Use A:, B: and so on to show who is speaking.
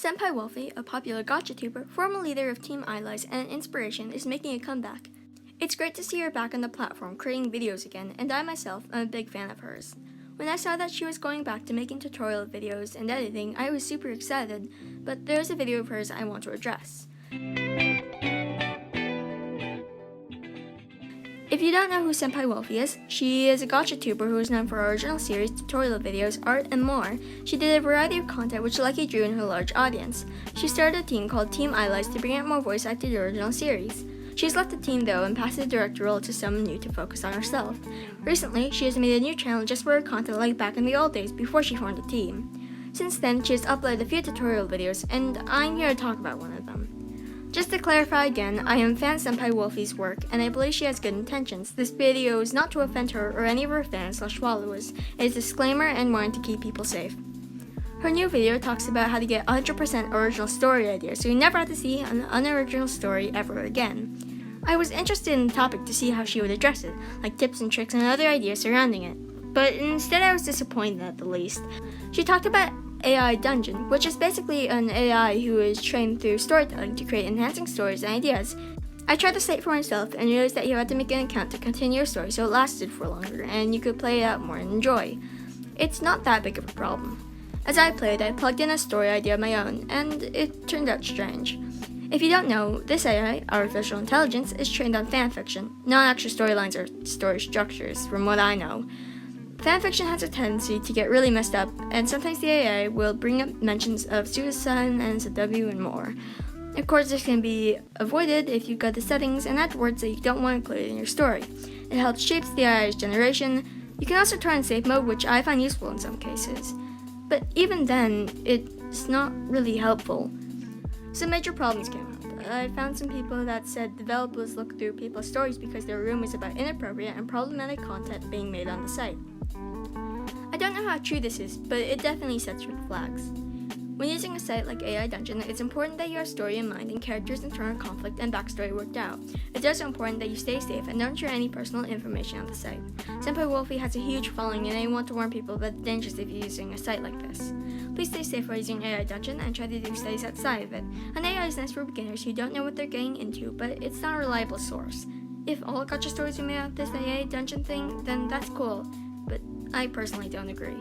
A: Senpai Wolfie, a popular gacha tuber, former leader of Team Eyelies and an inspiration, is making a comeback. It's great to see her back on the platform creating videos again, and I myself am a big fan of hers. When I saw that she was going back to making tutorial videos and editing, I was super excited, but there's a video of hers I want to address. If you don't know who Senpai Wolfie is, she is a gacha tuber who is known for her original series, tutorial videos, art, and more. She did a variety of content which lucky drew in her large audience. She started a team called Team Eyelies to bring out more voice acted original series. She's left the team though and passed the director role to someone new to focus on herself. Recently, she has made a new channel just for her content like back in the old days before she formed a team. Since then, she has uploaded a few tutorial videos, and I'm here to talk about one of them. Just to clarify again, I am fan Senpai Wolfie's work, and I believe she has good intentions. This video is not to offend her or any of her fans/followers. It is a disclaimer and wanting to keep people safe. Her new video talks about how to get 100% original story ideas, so you never have to see an unoriginal story ever again. I was interested in the topic to see how she would address it, like tips and tricks and other ideas surrounding it. But instead I was disappointed at the least. She talked about AI Dungeon, which is basically an AI who is trained through storytelling to create enhancing stories and ideas. I tried the site for myself and realized that you had to make an account to continue your story so it lasted for longer and you could play it out more and enjoy. It's not that big of a problem. As I played, I plugged in a story idea of my own, and it turned out strange. If you don't know, this AI, artificial intelligence, is trained on fanfiction, not actual storylines or story structures, from what I know. Fanfiction has a tendency to get really messed up, and sometimes the AI will bring up mentions of suicide and NSFW and more. Of course, this can be avoided if you got the settings and add words that you don't want included in your story. It helps shape the AI's generation. You can also turn on safe mode, which I find useful in some cases. But even then, it's not really helpful. Some major problems came up. I found some people that said developers look through people's stories because there were rumors about inappropriate and problematic content being made on the site. I don't know how true this is, but it definitely sets red flags. When using a site like AI Dungeon, it's important that you have story in mind and characters' internal conflict and backstory worked out. It's also important that you stay safe and don't share any personal information on the site. Senpai Wolfie has a huge following, and I want to warn people about the dangers of using a site like this. Please stay safe while using AI Dungeon and try to do studies outside of it. An AI is nice for beginners who don't know what they're getting into, but it's not a reliable source. If all gacha stories are made out of this AI Dungeon thing, then that's cool, but I personally don't agree.